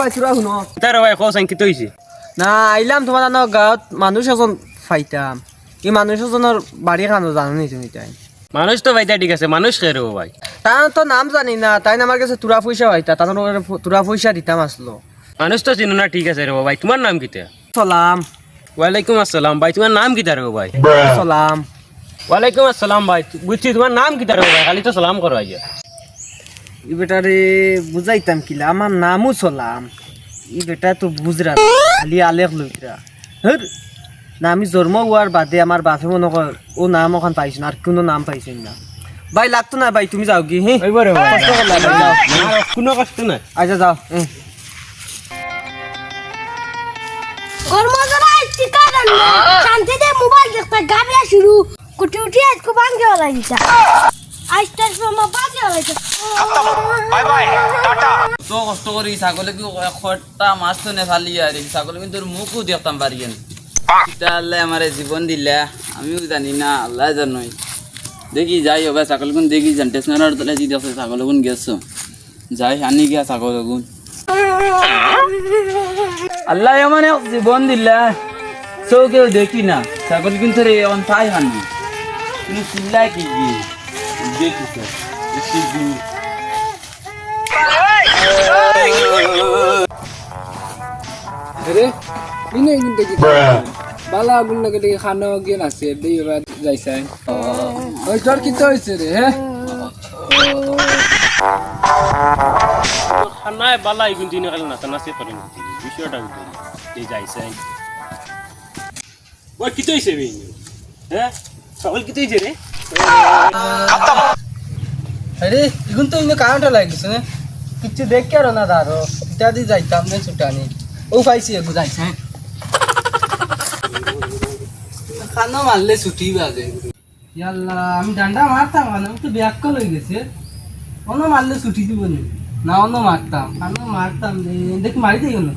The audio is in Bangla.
ভাই তোরা শুনো তার ভাই কোসান কি তৈছি না আইলাম তোমার গাঁৱত মানুষ এজন ফাইতাম এই মানুষ এজনের বাড়ি খানো জানো নি তুমি তাই মানুষ তো ভাই ঠিক আছে মানুষ কে রে ভাই তার তো নাম জানি না তাই আমার কাছে তুরা পয়সা হইতা তার তুরা পয়সা দিতাম আসলো মানুষ তো চিনো না ঠিক আছে রে ভাই তোমার নাম কিতা সালাম ওয়ালাইকুম আসসালাম ভাই তোমার নাম কিতা রে ভাই সালাম ওয়ালাইকুম আসসালাম ভাই বুঝছি তোমার নাম কিতা রে ভাই খালি তো সালাম করো আইয়া ই বেটারে বুঝাইতাম কিলা আমার নামও সালাম ই বেটা তো বুঝরা খালি আলেখ লইরা হর না আমি জন্ম হওয়ার বাদে আমার বাপে মনে কর ও নাম ওখান পাইছ না আর কোনো নাম পাইছেন না ভাই লাগতো না ভাই তুমি যাও কি হ্যাঁ ওইবারে ভাই কষ্ট করলা ভাই, যাও কোনো কষ্ট নাই আচ্ছা যাও কর্মজরা টিকা দেন শান্তিতে মোবাইল দেখতে গাবিয়া শুরু কুটি উঠি আজকে ভাঙ্গে হলাই দিতা আজটার সময় বাজে হলাইছে বাই বাই টাটা তো কষ্ট করি ছাগলে কি একটা মাছ তো নে ফালি আর ছাগলে কিন্তু মুখও দেখতাম পারিয়েন তাহলে আমারে জীবন দিলা আমিও জানি না আল্লাহ জানোই দেখি যাই হবে ছাগল গুণ দেখি যান টেশনার তলে জি দেখছে ছাগল গুণ গেছো যাই আনি গিয়া ছাগল গুণ আল্লাহ মানে জীবন দিলা সো কেউ দেখি না ছাগল কিন্তু রে অন তাই হানি তুমি চিল্লাই কি দেখিস अरे इने गुंडे की बाला गुंडे के खाना गया ना से दे बात जैसा है और चल की तो इसे रे है খানায় বালাই কিন্তু দিনে কালে নাতা নাচে পারেন বিষয়টা এই যাইছে ওই কি তৈছে বে হ্যাঁ সকল কি তৈছে রে আরে ইগুন তো ইনে কাউন্টার লাগিছে না কিছু দেখ কে না দাঁড়ো ইত্যাদি যাইতাম না ছুটানি ও পাইছি এগু যাইছে खाना मारले छुट्टी बाजे ইয়াল্লা আমি ডান্ডা মারতাম না আমি তো ব্যাক কল হয়ে গেছে অন্য মারলে ছুটি দিব না অন্য মারতাম দেখ মারি দিই না